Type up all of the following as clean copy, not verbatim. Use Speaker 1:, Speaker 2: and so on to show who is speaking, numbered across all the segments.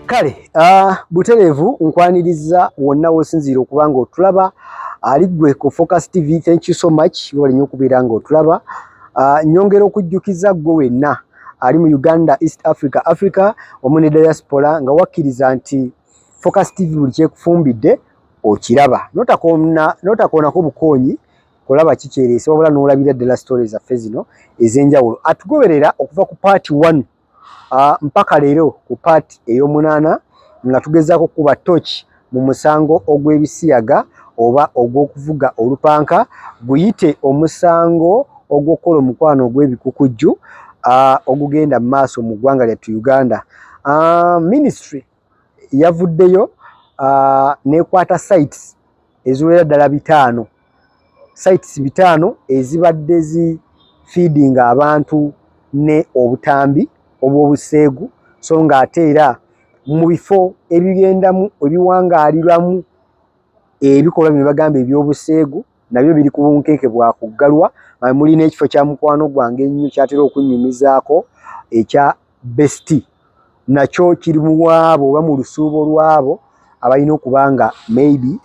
Speaker 1: Kale buterevu nkwaniriza wonna wosinzira okubanga otulaba ali gwe ku Focus TV. Thank you so much wali nnyo okubeera nga otulaba. Nyongera okujjukiza gwe wenna ali mu Uganda, East Africa wamu ne diaspora nga wakkiriza nti Focus TV buli kyekufumbidde okiraba, notakoonako bukoonyi kulaba kikyereese wabula n'olabira ddala stories zaffe zino ez'enjawulo. Atugoberera okuva ku part 1 mpaka leero ku part ey'omunaana nga tugezaako kuba torch mu musango ogw'ebisiyaga oba ogw'okuvuga olupanka, guyite omusango ogw'okukola omukwano ogw'ebikukujju ogugenda mu maaso mu ggwanga lyattu Uganda. Ministry yavuddeyo n'ekwata sites eziwera ddala 5 sites 5 ezibadde zi feeding abantu ne obutambi obw'obuseegu, so ng'ate era mu bifo ebigendamu ebiwangaalirwamu ebikolwa bye bagamba eby'obuseegu nabyo biri ku bunkenke bwa kuggalwa. Mulina ekifo kya mukwano gwange ennyo kyatera okunnyumizaako ekya Besti, nakyo kiri mu waabo oba mu lusuubo lwabo abalina okuba nga maybe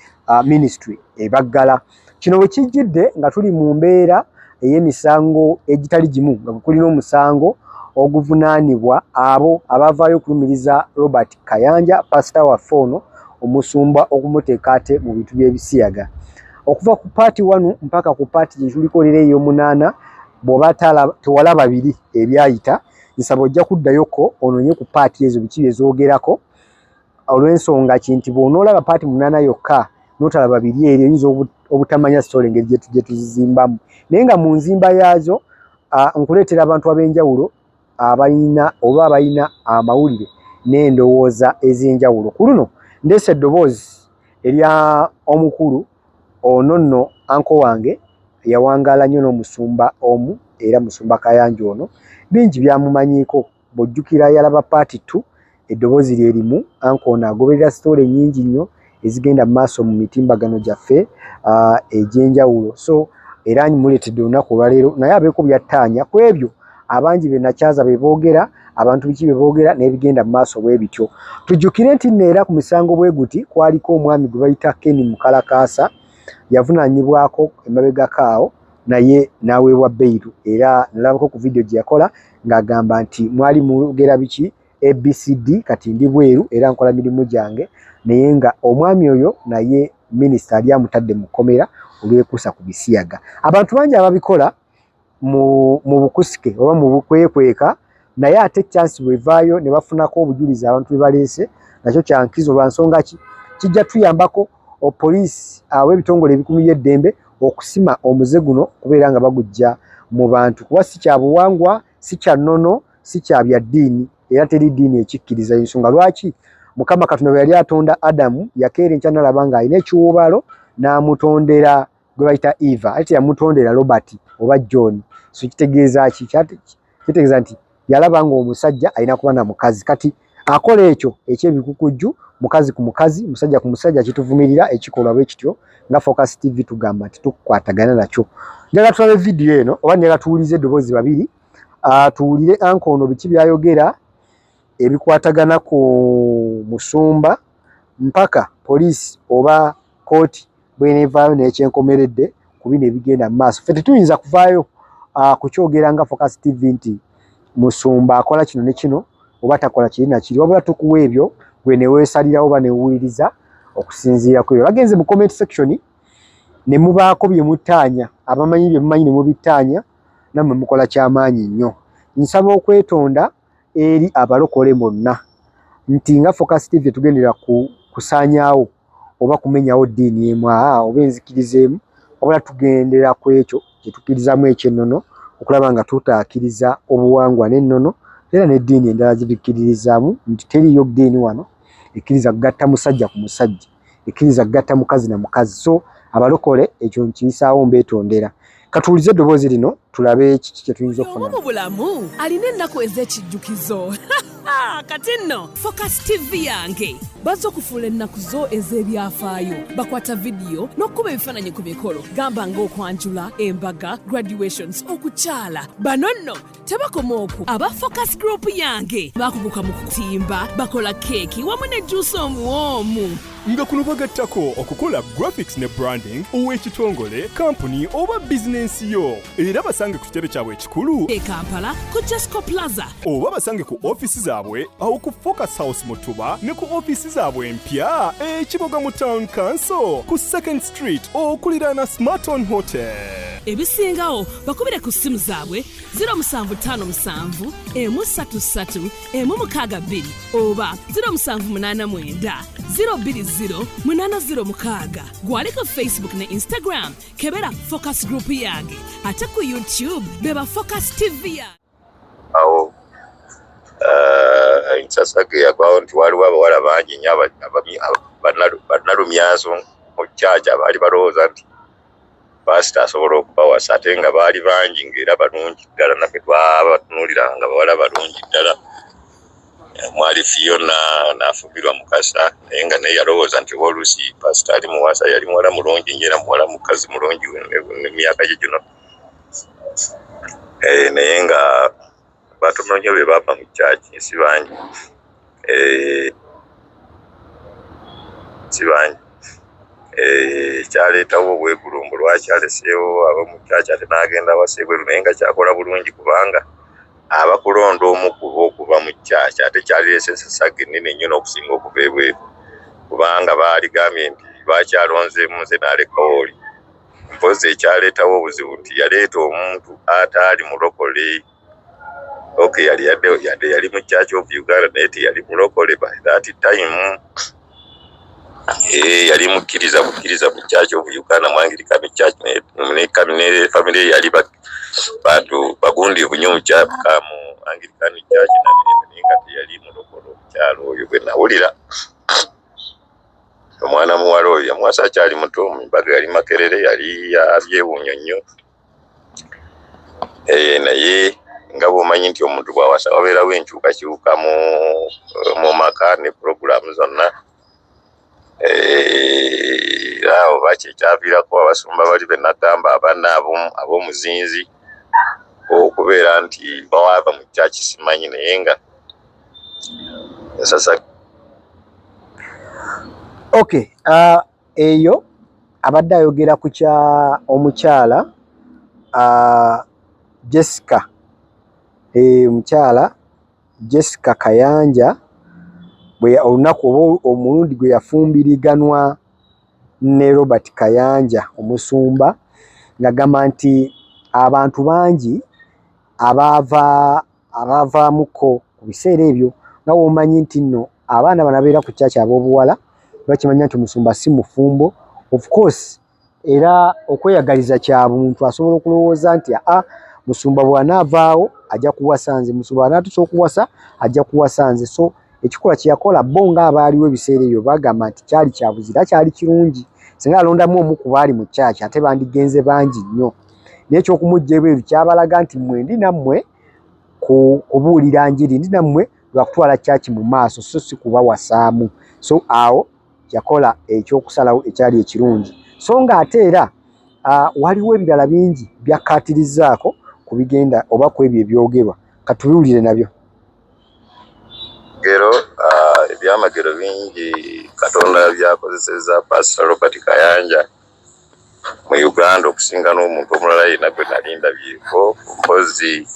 Speaker 1: ministry ebaggala. Kino bwe kijjidde nga tuli mu mbeera ey'emisango egitali gimu, nga kulina omusango oguvunaanibwa abo abavaayo okulumiriza Robert Kayanja, pasita waffe ono omusumba okumuteeka ate mu bintu by'ebisiyaga. Okuva ku paati 1 mpaka ku paati gye tuliko leero ey'omunaana, bw'oba tewalaba biri ebyayita, nsaba ojja kuddayoko onoonye ku paati ezo biki byezoogerako, olw'ensonga nti bw'onoolaba paati 8 yokka n'otalaba biri eryo oyinza obutamanya sitole engeri gye tuzizimbamu. Naye nga mu nzimba yaazo nkuleetera abantu ab'enjawulo abalina amawulire n'endowooza ez'enjawulo. Ku luno ndeese eddoboozi erya omukulu ono nno anko wange yawangaala nnyo n'omusumba omu era musumba Kayanja ono, bingi byamumanyiiko. Bw'ojjukira yalaba paati 2 eddoboozi lyerimu anko ono agoberera sitole nnyingi nnyo ezigenda mu maaso mu mitimbagano gyaffe egy'enjawulo. So era muleetedde olunaku olwaleero naye abeeko byattaanya ku ebyo abangi be nakyaza be boogera, abantu biki be boogera n'ebigenda mu maaso bwe bityo. Tujjukire nti neera ku misango bwe guti kwaliko omwami gwe bayita Ken Mukalakaasa yavunaanyibwako emabegakaawo naye n'aweebwa beiru, era nalabako ku vidiyo gye yakola ng'agamba nti mwali mwogera biki ABCD kati ndi bweru era nkola mirimu gyange, naye nga omwami oyo naye minisita ali amutadde mu kkomera olwekuusa ku bisiyaga. Abantu bangi ababikola mu bukusike oba mu bukwekweka, naye ate chance bwevaayo ne bafunako obujulizi abantu bwe baleese, nakyo kyankizo lwa nsonga ki kijja tuyambako opoliisi ab'ebitongole ebikuumira eddembe okusima omuze guno kubeera nga bagujja mu bantu, kuba si kya buwangwa, si kya nnono, si kya bya ddiini, era teri ddiini ekikkiriza. Ensonga lwaki Mukama Katonda bwe yali atonda Adamu yakeera enkya n'alaba ng'alina ekiwuubalo n'amutondera gwe bayita Eva, ate yamutondera Robert oba John. So kitegeeza ki? Kitegeeza nti yalaba ng'omusajja alina kuba na mukazi, kati akola ekyo eky'ebikukujju, mukazi ku mukazi, musajja ku musajja, kituvumirira ekikolwa bwe kityo nga Focus TV tugamba nti tukwatagana nakyo. Njagala tulabe vidiyo eno oba njagala tuwulize eddoboozi babiri, tuwulire anko ono biki byayogera ebikwatagana ku musumba mpaka poliisi oba kooti bweneevaayo n'ekyenkomeredde ku bino ebigenda mu maaso. Ffe tetuyinza kuvaayo kukyogera nga Focus TV nti musumba akola kino ne kino oba takola kiri na kiri, wabula tukuwa ebyo gwe ne weesalirawo oba ne wuuliriza okusinziira ku ebyo. Bagenze mu comment section ne mubaako bye muttaanya, abamanyi bye mumanyi ne mubittaanya, nammwe mukola ky'amaanyi nnyo. Nsaba okwetonda eri abalokole bonna nti nga Focus TV tugendera kusaanyaawo oba kumenyawo ddiini emu oba enzikiriza emu, wabula tugendera ku ekyo kye tukkirizamu ekyennono okulaba nga tutaakiriza obuwangwa n'ennono era n'eddiini endala gye tukkiririzaamu, nti teriyo ddiini wano ekkiriza kugatta musajja ku musajja, ekkiriza kugatta mukazi na mukazi. So abalokole ekyo nkiyisaawo mbeetondera. Katuulize eddoboozi lino tulabe kiki kye tuyinza okufuna.
Speaker 2: Mu bulamu alina ennaku ez'ekijjukizo kati nno Focus TV yange bazo kufuula ennaku zo ez'ebyafaayo bakwata vidiyo n'okkuba ebifaananyi ku mikolo gamba ng'okwanjula embaga graduations okukyala bano nno tebakoma okwo aba Focus Group yange bakuguka mu kutimba bakola keeki wamu ne juice omuwoomu
Speaker 3: nga kuno bagattako okukola graphics ne branding ow'ekitongole kampuni oba bizinensi yo era basange ku kitebe kyabwe ekikulu
Speaker 2: e Kampala ku Jesco Plaza
Speaker 3: oba basange ku ofisi zaabwe awo ku Focus House Mutuba ne ku ofisi zaabwe empya ekiboga mu Town Council ku 2nd Street okuliraana Smarton Hotel.
Speaker 2: Ebisingawo bakubire ku simu zaabwe 0757 133 162 oba 0789 020 gwaliko Facebook ne Instagram kebera Focus Group yange ate ku YouTube beba Focus TV ya
Speaker 4: awo nsasage yagwawo nti waliwo abawala bangi nnyo bannalumyazo mu kyaki abaali balowooza nti pasita asobola okubawasa ate nga baali bangi ng'era balungi ddala naffe twabatunuulira nga bawala balungi ddala mwali Fiona n'afumbirwa Mukasa naye nga naye yalowooza nti oluusi pasita ali muwasa yali muwala mulungi ng'era muwala mukazi mulungi emyaka gye gino naye nga batono nnyo be baava mu kyaki si bangi kyaleetawo obwegulumbu lwakyaleseewo ab'omu kyaki ate n'agenda awaseebweru naye nga kyakola bulungi kubanga abakulonda omu kuba okuva mu kyaki ate kyalireese ensasage ennene nnyo n'okusinga okuva ebweru kubanga baaligambye nti bakyalonzeemu nze n'alekawo oli mpozi ekyaleetawo obuzibu nti yaleeta omuntu ataali mulokole yali mu Church of Uganda naye teyali mulokole by that time yali mukkiriza mu Church of Uganda mu Anglican Church ne family yali bantu bagundiivu nnyo mu Anglican Church naye nga teyali mulokole omukyalo oyo bwe nawulira omwana muwala oyo yamuwasa akyali muto mu mbaga yali Makerere yali abyewuunyo nnyo naye nga bw'omanyi nti omuntu bw'awasa wabeerawo enkyukakyuka mu maka ne puroguramu zonna awo bakyekyaviirako abasumba bali be nagamba abaana ab'omuzinzi okubeera nti bawaava mu kyaki simanyi naye nga ensasa
Speaker 1: okay eyo abadde ayogera ku kya omukyala Jessica omukyala Jessica Kayanja bwe olunaku oba omulundi gwe yafumbiriganwa ne Robert Kayanja omusumba ng'agamba nti abantu bangi abaavaamuko ku biseera ebyo nga womanyi nti nno abaana banabeera ku kyaki ab'obuwala bakimanya nti omusumba si mufumbo of course era okweyagaliza kya buntu asobola okulowooza nti musumba bw'anaavaawo ajja kuwasa nze musumba bw'anaatusa okuwasa ajja kuwasa nze so ekikola kye yakola bo ng'abaaliwo ebiseera ebyo bagamba nti kyali kya buzira kyali kirungi singa alondamu omu ku baali mu kyaki ate bandigenze bangi nnyo naye eky'okumugya ebweru kyabalaga nti mwe ndi nammwe kubuulira njiri ndi nammwe lwakutwala kyaki mu maaso so si kubawasaamu so awo yakola ekyokusalawo ekyali ekirungi so ng'ate era waliwo ebirala bingi byakkaatirizaako ku bigenda oba ku ebyo ebyogerwa katubiwulire nabyo
Speaker 4: ebyamagero bingi Katonda byakozeseza Pastor Robert Kayanja mu Uganda okusinga n'omuntu omulala yenna gwe nali ndabyeko mpozi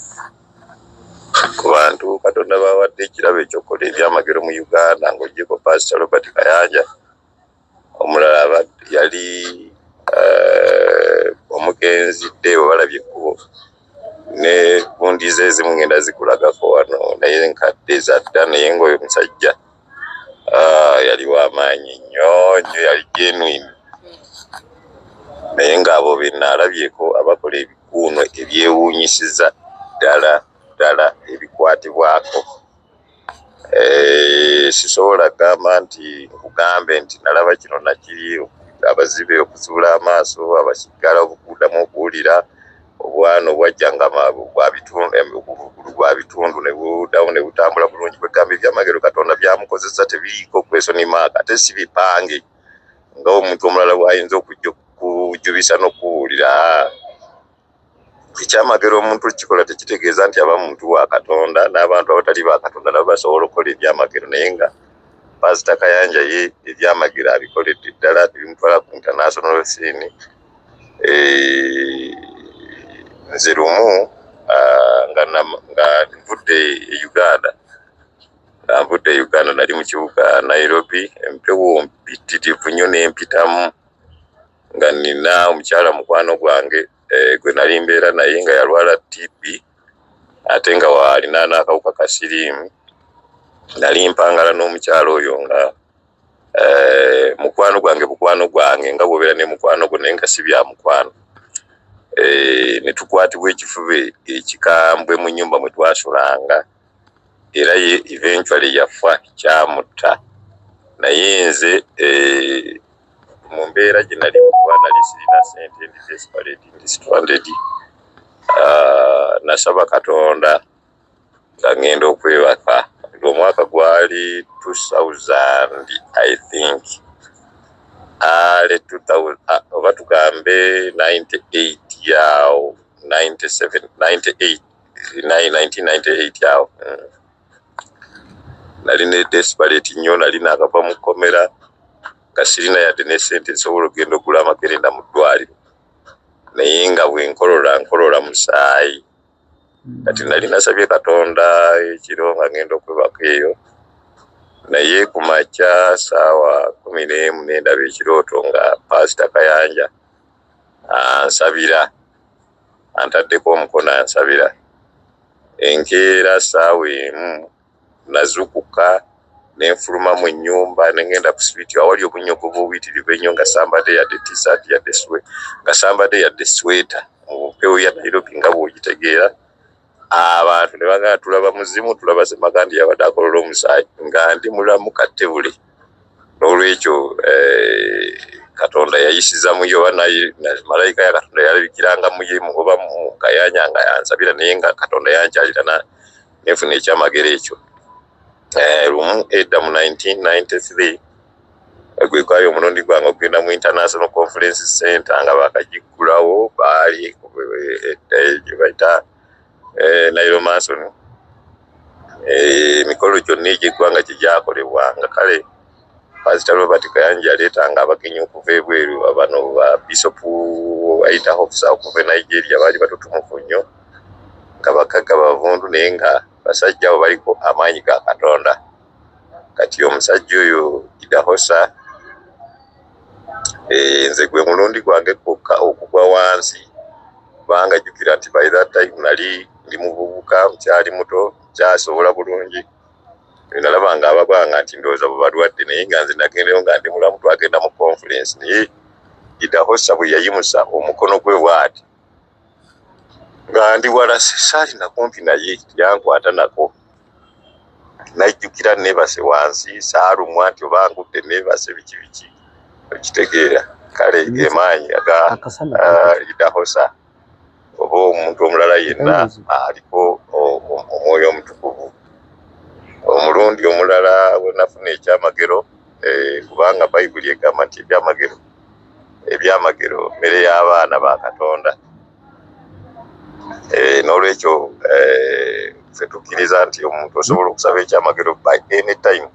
Speaker 4: ku bantu Katonda bawadde ekirabo ekyokola ebyamagero mu Uganda ng'oggyeko Pastor Robert Kayanja omulala yali omugenzi dde walabye ekkubo ne gundi ze ezimu ngenda zikulagako wano naye nkadde zadda naye ng'oyo musajja yali w'amaanyi nnyo yali genuine naye ng'abo be nalabyeko abakola ebikuuno ebyewuunyisiza ddala ebikwatibwako sisobola kugamba nti nkugambe nti nalaba kino nakiri abazibe okuzuula amaaso abakiggala okuddamu okuwulira obwana obwajjanga bwa bitundu ne budawo ne butambula bulungi kwegamba ebyamagero Katonda byamukozesa tebiriiko question mark ate si bipange nga omuntu omulala bw'ayinza okujjubisa n'okuwulira ekyamagero omuntu kikola tekitegeeza nti aba muntu wa Katonda n'abantu abatali ba Katonda nabo basobola okukola ebyamagero naye nga Pastor Kayanja ye ebyamagero abikoledde ddala tebimutwala ku international scene. Nze lumu nga nvudde Uganda nali mu kibuga Nairobi empewo mpitirivu nnyo n'empitamu nga nina omukyala mukwano gwange gwe nali mbeera naye nga yalwala TB ate nga walina n'akawuka ka siriimu nali mpangala n'omukyala oyo nga mukwano gwange nga bw'obeera ne mukwano gwo naye nga si bya mukwano. Ne tukwatibwa ekifube ekikambwe mu nnyumba mwe twasulanga era ye eventually yafa kyamutta naye nze mu mbeera gye nali kuba nali sirina ssente ndi desperate ndi stranded nasaba Katonda nga ngenda okwebaka omwaka gwali 2000 I think ale 2000 oba tugambe 98 yawo 1998 yawo nali ne desperate nnyo nali nakava mu kkomera nga sirina yadde ne ssente nsobola okugenda okugula amakerenda mu ddwaliro naye nga bwe nkolola musaayi kati nali nasabye Katonda ekiro nga ngenda okwebaka eyo naye ku makya saawa 11 nendaba ekirooto nga Pastor Kayanja ansabira antaddeko omukono ansabira enkeera saawa emu nazukuka nenfuluma mu nnyumba nengenda ku switi awali obunyogovu obuyitirivu ennyo nga somebody yadde t-shirt yadde sweater mu mpewo ya Nairobi nga bw'ogitegeera abantu ne bagamba tulaba muzimu tulaba Ssemagandi yabadde akolola omusaayi nga ndi mulamu kattebule n'olwekyo Katonda yayisiza muyo malayika ya Katonda yalabikiranga muye oba mu Kayanja nga yansabira naye nga Katonda yankyalira nefuna ekyamagero ekyo. Lumu edda mu 1993 gwe kwayo omulundi gwange okugenda mu International Conference Center nga bakagiggulawo baali gye bayita Nairo Manson emikolo gyonna egy'eggwanga gye gyakolebwanga kale Pastor Robert Kayanja yaleetanga abagenyi okuva ebweru abano ba Bishop Aita Hofsa okuva Nigeria baali batutumufu nnyo nga bakagga bavundu naye nga basajja abo baliko amaanyi ga Katonda. Kati omusajja oyo Idahosa nze gwe mulundi gwange gwokka okugwa wansi kubanga jjukira nti by that time nali ndi muvubuka mukyali muto kyasobola bulungi nalabanga abagwanga nti ndowooza bwe balwadde naye nga nze nagendeyo nga ndi mulamu twagenda mu conference naye Idahosa bwe yayimusa omukono gwe bw'ati nga ndi wala saali nakumpi naye yankwata nako najjukira neebase wansi saalumwa nti oba ngudde neebase biki okitegeera kale emaanyi aga Idahosa oba omuntu omulala yenna aliko omwoyo omutukuvu. Omulundi omulala we nafuna ekyamagero kubanga Bayibuli egamba nti ebyamagero mmere y'abaana ba Katonda. N'olwekyo ffe tukkiriza nti omuntu osobola okusaba ekyamagero by any time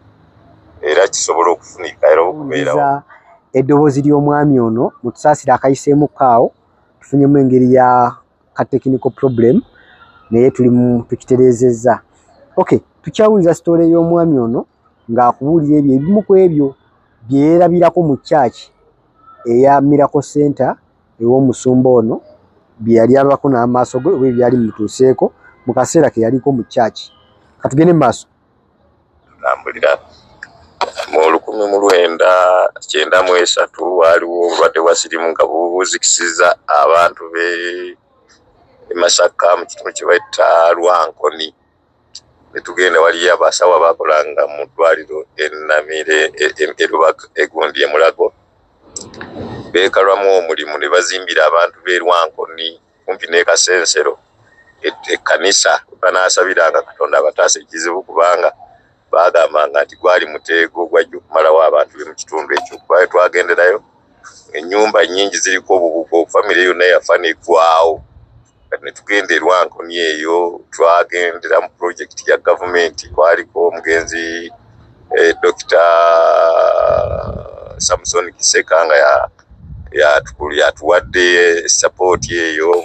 Speaker 4: era kisobola okufunika era okubeerawo.
Speaker 1: Eddoboozi ly'omwami ono mutusaasire akayiseemu kaawo tufunyemu engeri ya technical problem naye tukitereezezza. Okay, tukyawuliza sitole y'omwami ono ng'akubuulira ebyo ebimu ku ebyo byerabirako mu church eya Miracle Center ew'omusumba ono bye yali abako n'amaaso ge oba ebyali mutuuseeko mu kaseera ke yaliko mu church. Katugende mu maaso.
Speaker 4: Tutambulira mu 1993 waaliwo obulwadde bwa siriimu nga buzikisiza abantu b'e Masaka mu kitundu kye bayita Lwankoni. Ne tugenda waliyo abasawo abakolanga mu ddwaliro Ennamire egundi e Mulago beekalwamu omulimu ne bazimbira abantu b'e Lwankoni kumpi ne Kasensero ekkanisa banasabiranga Katonda abataasa ekizibu kubanga bagamba nti gwali muteego gwajja okumalawo abantu be mu kitundu ekyo. Kuba twagenderayo ennyumba nnyingi ziriko obubugo, famire yonna yafa neggwaawo. Kati ne tugenda e Rwankoni eyo twagendera mu pulojekiti ya gavumenti, kwaliko omugenzi Dr. Samson Kiseka nga yatuwadde support eyo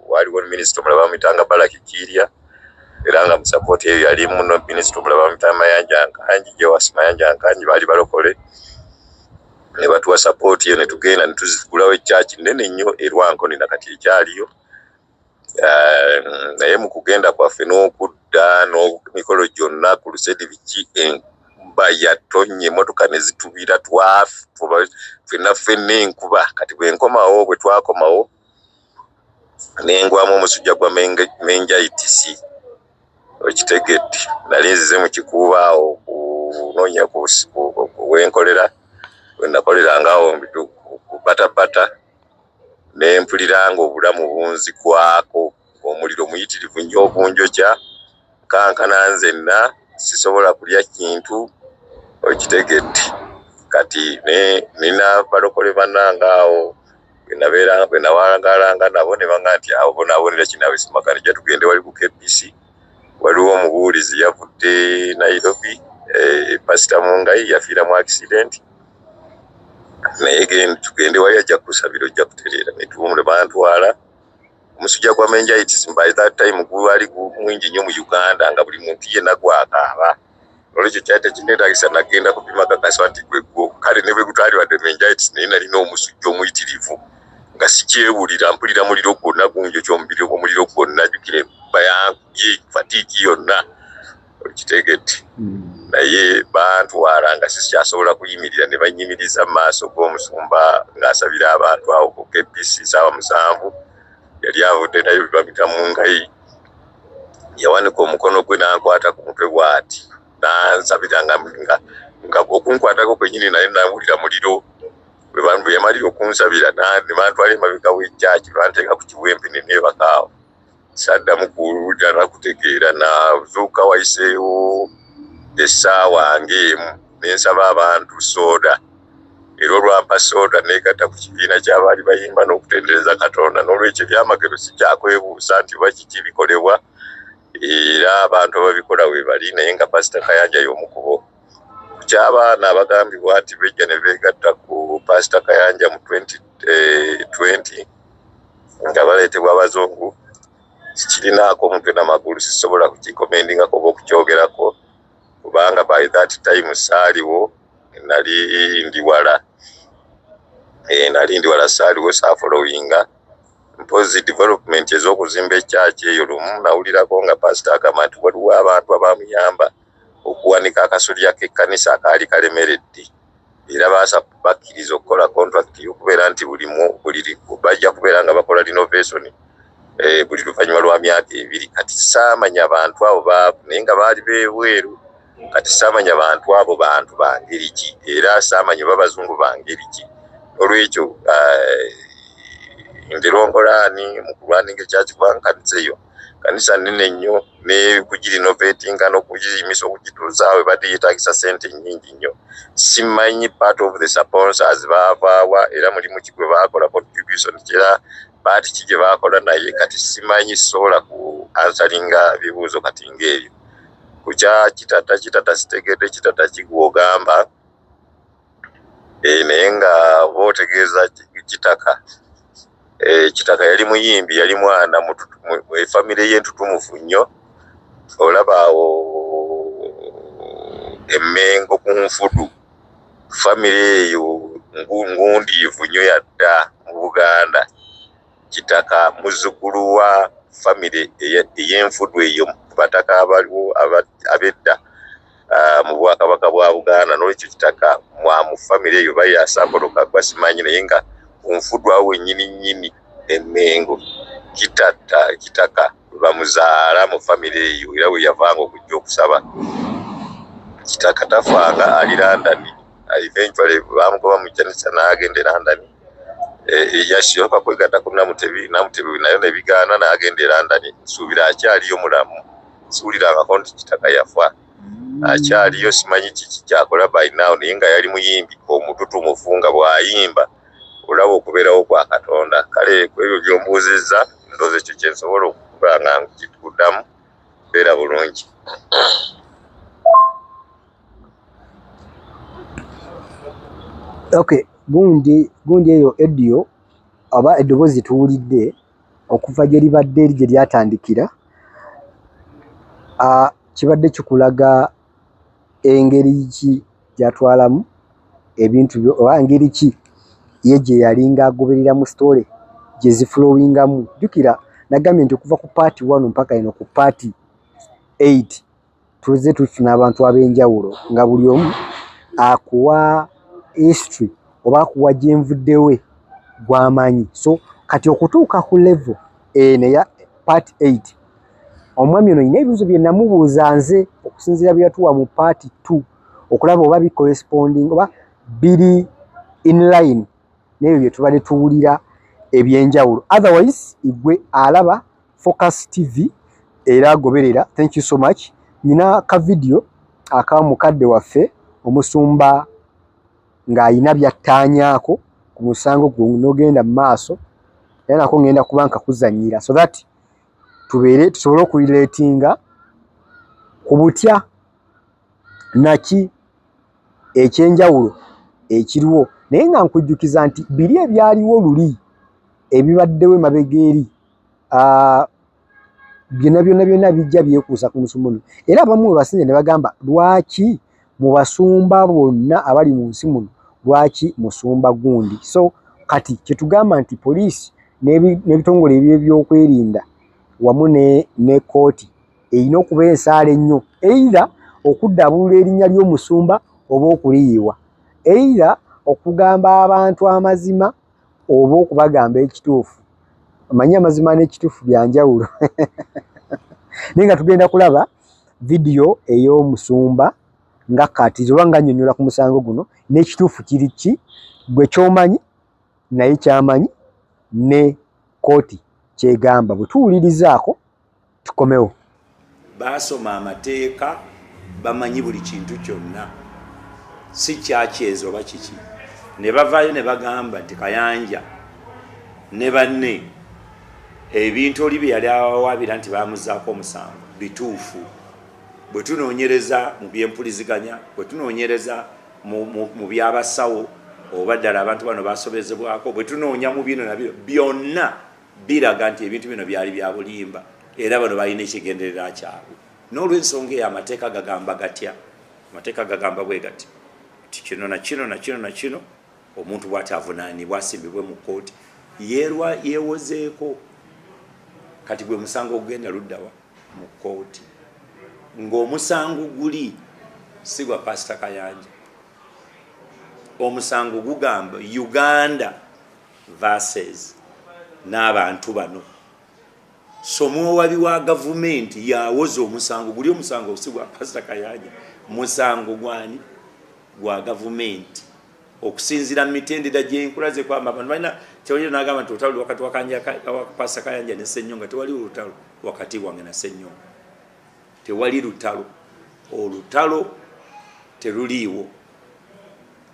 Speaker 4: waliwo minisita omulala bamuyitanga Baraki Kiria, era nga mu support eyo yalimu no minisita omulala bamuyitanga Mayanja Nkanji, Jewasi Mayanja Nkanji, baali balokole ne batuwa support eyo. Ne tugenda ne tuzigulawo ekyaki nnene nnyo e Rwankoni na kati ekyaliyo. Naye mu kugenda kwaffe n'okudda n'emikolo gyonna ku Lusedi biki enkuba yatonye, emmotoka ne zitubira, ffenna enkuba. Kati bwe twakomawo n'engwamu omusujja gwa meningitis, okitegedde. Nali nzize mu kikuuba awo kunoonya wenkolera, we nakolerangaawo ku batabata, ne mpuliranga obulamu bunzikwako, omuliro muyitirivu nnyo ogunjokya, kankana nzenna sisobola kulya kintu, okitegedde. Kati nina balokole bannangaawo bwe nawangalanga nabo ne baŋŋamba nti awo bonaabonera kinaawe Simakane, jja tugende wali ku KBC. Waliwo omubuulizi yavudde Nairobi, Pastor Mungai yafiira mu accident, naye tugende wali ajja kusabira ojja kutereera. Ne bantwala. Omusujja gwa meningitis by that time gwali mwingi nnyo mu Uganda nga buli muntu yenna gwakaaba. Olwekyo kyali tekinneetaagisa nagenda kupima kakasa nti gwe kale ne bwe gutwalibwadde meningitis naye nalina omusujja omuyitirivu nga sikyewulira, mpulira muliro gwonna gunjokya omubiri, omuliro gwonna jjukire fatiiki yonna, okitegedde. Naye bantwala nga sikyasobola kuyimirira, ne bannyimiriza mu maaso g'omusumba ng'asabira abantu awo ku KBC ssaawa 7. Yali avudde naye bamita Mungai, yawanika omukono gwe n'ankwata ku mutwe bw'ati, n'ansabira nga okunkwatako kwennyini naye nawulira muliro. Bwe yamalira okunsabira ne bantwala emabega w'ekyaki, banteeka ku kiwempe ne neebakaawo. Saddamu kuwulira na kutegeera, nazuuka wayiseewo essaawa ng'emu ne nsaba abantu sooda. Era olwampa sooda neegatta ku kibiina ky'abaali bayimba n'okutendereza Katonda. N'olwekyo ebyamagero sikyakwebuusa nti oba kiki bikolebwa, era abantu ababikola we bali, naye nga Pastor Kayanja y'omu ku bo. Ku ky'abaana abagambibwa nti bejja ne beegatta ku Pastor Kayanja mu 2020 nga baleetebwa abazungu, sikirinaako omutwe n'amagulu, sisobola kukikomendingako oba okukyogerako kubanga by that time saaliwo, nali ndi wala saaliwo saafolowinga mpozi development ez'okuzimba ekyaki eyo. Lumu nawulirako nga pastor agamba nti waliwo abantu abamuyamba okuwanika akasolya k'ekkanisa akaali kalemeredde, era bakkiriza okukola contract y'okubeera nti buli bajja kubeera nga bakola renovation buli luvannyuma lwa myaka 2. Kati saamanya abantu abo naye nga baali beebweru. Kati saamanya bantu abo bantu bangeri ki, era saamanya babazungu bangeri ki. Olwekyo ndirongolaani mu kulwaninga ekyaki kwankanisa eyo, kanisa nnene nnyo, ne kugirinovatinga n'okugiyimisa okugituuzaawo badde yeetaagisa ssente nnyingi nnyo. Simanyi part of the sponsors baavaawa, era mulimu ki gwe baakola contribution kyera baati ki gye baakola, naye kati simanyi, sobola ku ansalinga bibuuzo kati ng'ebyo. Kukya kitata sitegedde kitata kigwogamba, naye nga bootegeeza kitaka. Kitaka yali muyimbi, yali mwana mu famire y'entutumufu nnyo. Olaba awo Emmengo ku Nfudu, famire eyo ngundiivu nnyo yadda mu Buganda. Kitaka muzzukulu wa famire ey'Enfudu eyo ku bataka abaliwo abedda mu Bwakabaka bwa Buganda. N'olwekyo kitaka mu famire eyo bayasamboloka gwa simanyi, naye nga ku Nfudu awo nnyini Emmengo kitaka bamuzaala mu famire eyo, era we yavanga okujja okusaba. Kitaka tafanga ali London, eventually bamugoba mu kyanisa n'agenda e London yasooka kwegatta ku Namutebi nayo ne bigaana n'agenda e London. Nsuubira akyaliyo mulamu, siwulirangako nti kitaka yafa, akyaliyo, simanyi kiki kyakola by now, naye nga yali muyimbi omutu tumufunga bw'ayimba olaba okubeerawo kwa Katonda. Kale kwebyo by'ombuuzizza ndowooza ekyo kye nsobola okuba nga nkikuddamu beera bulungi.
Speaker 1: Okay, gundi eyo Edio aba eddoboozi tuwulidde okuva gye libadde gye lyatandikira, kibadde kikulaga engeri ki gyatwalamu ebintu oba engeri ki ye gye yalinga agobereramu story gye ziflowingamu. Jjukira nagambye nti okuva ku paati 1 mpaka eno ku paati 8 tuze tufuna abantu ab'enjawulo nga buli omu akuwa history oba akuwa gyenvuddewe gw'amanyi. So kati okutuuka ku level eno eya paati 8 omwami ono yina ebibuuzo bye namubuuza nze okusinziira bye yatuwa mu paati 2 okulaba oba bicorresponding oba biri in line n'ebyo bye tubadde tuwulira ebyenjawulo. Otherwise igwe alaba Focus TV era agoberera. Thank you so much. Nina ka video aka mukadde waffe omusumba ng'ayina byattaanyaako ku musango n'ogenda mu maaso, era nako ngenda kuba nkakuzannyira so that tusobole okurileetinga ku butya naki ekyenjawulo ekiriwo, naye nga nkujjukiza nti biri ebyaliwo luli ebibaddewo emabega eri byonna bijja byekuusa ku musumba muno. Era abamu we basinze ne bagamba lwaki mu basumba bonna abali mu nsi muno lwaki musumba gundi. So kati kyetugamba nti poliisi n'ebitongole ebyokwerinda wamu ne kooti erina okuba ensaala ennyo, eira okuddabulula erinnya ly'omusumba oba okuliyiwa, eira okugamba abantu amazima oba okubagamba ekituufu. Amanyi amazima n'ekituufu byanjawulo. Naye nga tugenda kulaba vidiyo ey'omusumba nga kati oba nga annyonnyola ku musango guno n'ekituufu kiri ki, gwe ky'omanyi naye ky'amanyi ne kooti kyegamba. Bwe tuwulirizaako tukomewo.
Speaker 5: Baasoma amateeka bamanyi buli kintu kyonna, si kyakyezo oba kiki. Ne bavaayo ne bagamba nti Kayanja ne banne ebintu oli bye yali awawaabira nti baamuzaako omusango bituufu. Bwe tunoonyereza mu byempuliziganya, bwe tunoonyereza mu byabasawo oba ddala abantu bano baasobezebwako, bwe tunoonya mu bino nabyo byonna biraga nti ebintu bino byali bya bulimba era bano balina ekigenderera kyabwe. N'olw'ensonga eyo amateeka gagamba gatya? Amateeka gagamba bwe gati ti kino na kino na kino na kino omuntu bw'ati avunaanibwa asimbibwe mu kkooti yeewozeeko. Kati gwe musango ogenda luddawa mu kkooti ng'omusango guli si gwa Pastor Kayanja. Omusango gugamba Uganda versus n'abantu bano. So muwabi wa gavumenti yawoza omusango guli, omusango si gwa Pastor Kayanja, musango gwani gwa gavumenti okusinzira mu mitendera gy'enkulaze kwamba abantu balina kyoliro n'agamba nti olutalo wakati wa Pastor Kayanja ne Ssenyonga tewali olutalo wakati wange na Ssenyonga, tewali lutalo, olutalo teruliiwo.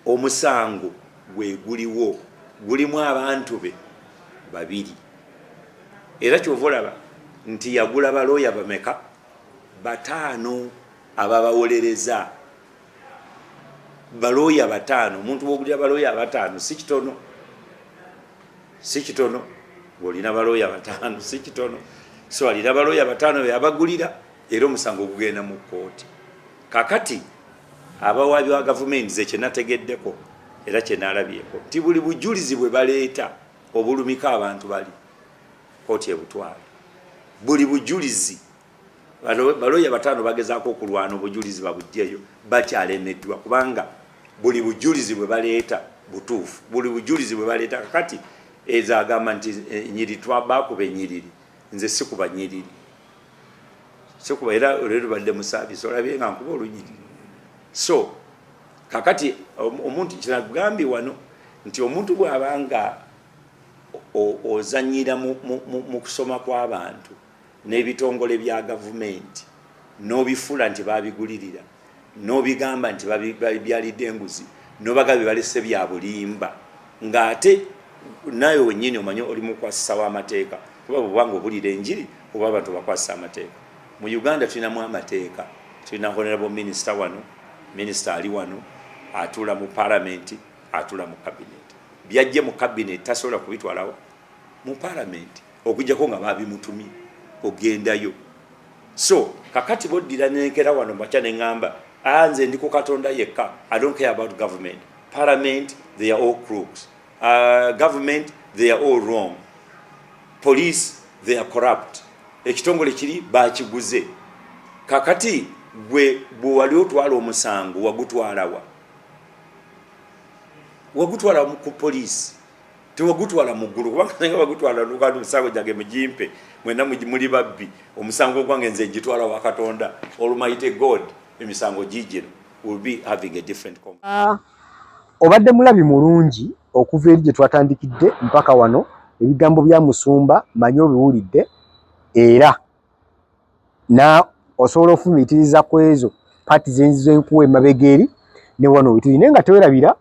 Speaker 5: Omusango gwe guliwo, gulimu abantu be babiri. Era kyova olaba nti yagula balooya bameka? 5 ababawolereza. Balooya 5, omuntu bw'ogulira balooya 5 si kitono, si kitono. Bw'olina balooya 5 si kitono. So alina balooya 5 yabagulira era omusango gugenda mu kkooti. Kakati abawaabi wa gavumenti ze kyenategeddeko era kyenalabyeko ti buli bujulizi bwe baleeta obulumika abantu bali kkooti ebutwala. Buli bujulizi balooya 5 bagezaako okulwana obujulizi babugjeyo bakyalemeddwa kubanga buli bujulizi bwe baleeta butuufu. Buli bujulizi bwe baleeta kakati ezagamba nti nyiri twabakuba enyiriri, nze sikuba nyiriri, sikuba era olero badde mu saabisi olabye nga nkuba olunyiriri. So kakati omuntu kinagambye wano nti omuntu bw'abanga ozanyira mu kusoma kw'abantu n'ebitongole bya gavumenti n'obifula nti babigulirira n'obigamba nti byalidde enguzi n'obagaba balese bya bulimba ng'ate nayo wennyini omanyi oli mukwasisa w'amateeka kuba bwobanga obulira enjiri oba abantu bakwasisa amateeka. Mu Uganda tulinamu amateeka, tulina honorable minister wano, minister ali wano, atula mu parliament, atula mu cabinet. Byajje mu cabinet tasobola kubitwalawo mu parliament okujjako nga babimutumye ogendayo. So kakati boddira nenkera wano bacha neŋŋamba anze ndi ku Katonda yekka. I don't care about government. Parliament, they are all crooks. Government, they are all wrong. Police, they are corrupt. Ekitongole kiri bakiguze. Kakati gwe bwali otwala omusango wagutwalawa. Wagutwala ku police. Tewagutwala mu ggulu kubanga nga bagutwala lugano musango jage mujimpe mwena muli babbi omusango gwange nze njitwala wa Katonda. Almighty God emisango jijino will be having a different conversation.
Speaker 1: Obadde mulabi mulungi okuva eri gye twatandikidde mpaka wano ebigambo bya Musumba manyi obiwulidde era na osobola ofumitiriza kwezo pati zenzizo enkuwa emabegeri ne wano wetulina nga tewerabira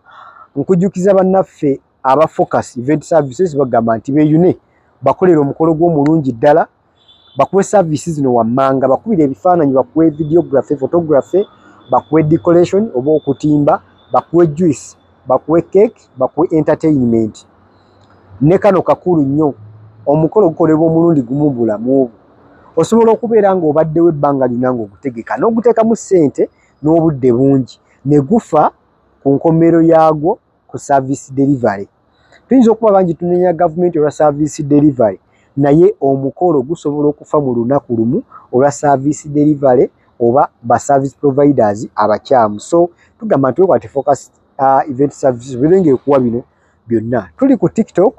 Speaker 1: nkujjukiza bannaffe aba Focus Event Services bagamba nti beeyune bakolera omukolo gw'omulungi ddala bakuwe services zino wammanga bakubira ebifaananyi bakuwe videography photography bakuwe decoration oba okutimba bakuwe juice bakuwe cake bakuwe entertainment ne kano kakulu nnyo omukolo gukolebwa omulundi gumu bulamu osobola okubeera nga obaddewo ebbanga lyonna ng'ogutegeka n'oguteekamu ssente n'obudde bungi ne gufa ku nkomero yaagwo ku service delivery. Tuyinza okuba bangi tunenya gavumenti olwa service delivery naye omukolo gusobola okufa mu lunaku lumu olwa service delivery oba ba service providers abakyamu. So tugamba nti wekwate Focus Event Services birenge okuwa bino byonna. Tuli ku TikTok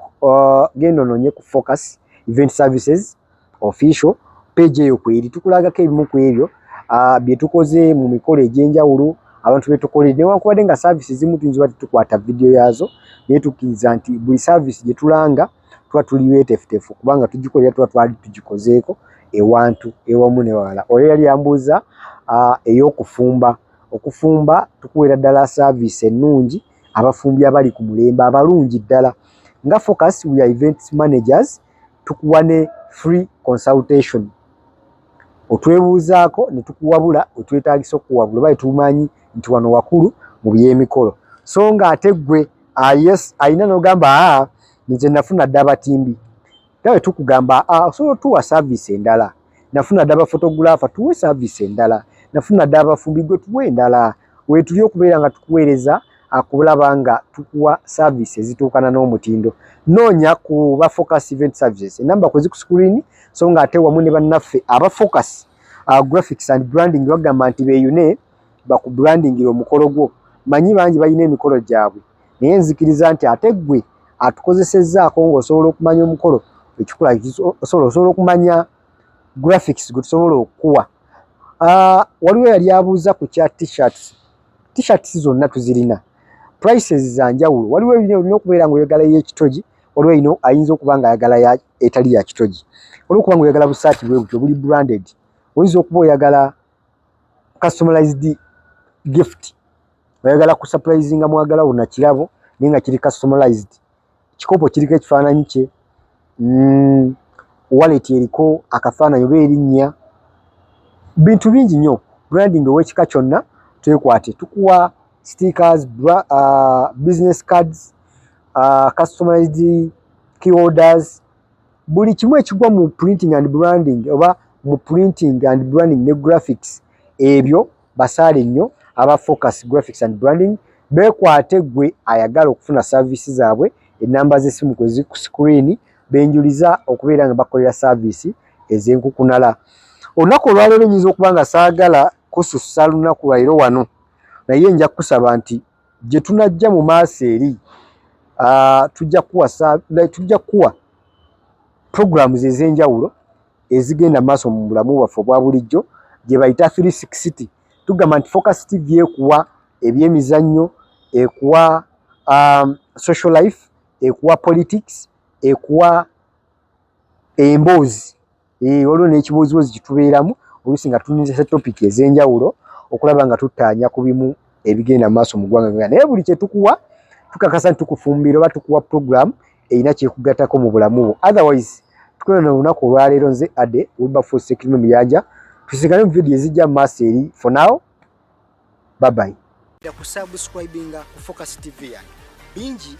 Speaker 1: genda ononye ku Focus Event Services official page eyo kweri tukulagako ebimu ku ebyo bye tukoze mu mikolo egy'enjawulo abantu betukolere newankubadde nga services zimu tuyinza tukwata video yazo naye tukkiriza nti buli service gye tulanga tuba tuli wetefutefu kubanga tugikolera tuba twali tugikozeeko ewantu ewamu ne wala. Oyo yali yambuuza ey'okufumba. Okufumba tukuwera ddala service ennungi abafumbi abali ku mulembe abalungi ddala nga Focus we are event managers tukuwa ne free consultation otwebuuzaako ne tukuwabula otwetaagisa okuwabula oba tumanyi nti wano wakulu mu by'emikolo. So nga ate gwe yes alina n'ogamba nze nafuna dda abatimbi tawe tukugamba osobola tuwa service endala nafuna dda abafotographer tuwe service endala nafuna dda abafumbi gwe tuwe endala wetuli okubeera nga tukuweereza akulaba nga tukuwa service ezituukana n'omutindo. Noonya ku ba Focus Event Services enamba kwezi ku screen so nga ate wamu ne bannaffe aba Focus graphics and branding bagamba nti beeyune baku brandingira omukolo gwo. Manyi bangi balina emikolo gyabwe naye nzikiriza nti ate gwe atukozesezzaako ng'osobola okumanya omukolo ekikola osobola okumanya graphics gwe tusobola okuwa. Waliwo yali abuuza ku kya t-shirts zonna tuzirina prices za njawulo. Waliwo olina okubeera ng'oyagala y'ekitogi waliwo ayinza okuba nga ayagala etali ya kitogi waliwo okuba ng'oyagala busaati bwe butyo buli branded oyinza okuba oyagala customized gift oyagala ku surprisinga mwagala wonna kirabo naye nga kiri customized kikopo kiriko ekifaananyi kye wallet eriko akafaananyi oba erinnya bintu bingi nnyo branding ow'ekika kyonna twekwate tukuwa stickers business cards customized key orders buli kimu ekigwa mu printing and branding oba mu printing and branding ne graphics ebyo basaale nnyo aba Focus graphics and branding bekwate gwe ayagala okufuna services zaabwe enamba z'essimu kwezi ku screen benjuliza okubeera nga bakolera service ez'enkukunala. Olunaku olwaleero nyinza okuba nga saagala kusussa lunaku lwaleero wano naye nja kusaba nti gye tunajja mu maaso eri tujja kuwa programs ez'enjawulo ezigenda maaso mu bulamu bwaffe obwa bulijjo gye bayita 360. Tugamba nti Focus TV ekuwa ebyemizannyo ekuwa social life ekuwa politics ekuwa emboozi waliwo n'ekibuuzibuuzi kitubeeramu oluusi nga tunisa topic ez'enjawulo okulaba nga tuttaanya ku bimu ebigenda maaso mu ggwanga naye buli kye tukuwa tukakasa nti tukufumbira oba tukuwa program erina kyekugattako mu bulamu bwo otherwise tukolana olunaku olwaleero nze Ade Wilberforce Sekirimu Muyanja tusigane mu vidiyo ezijja mu maaso eri for now bye bye.
Speaker 6: Kusubscribinga ku Focus TV yange bingi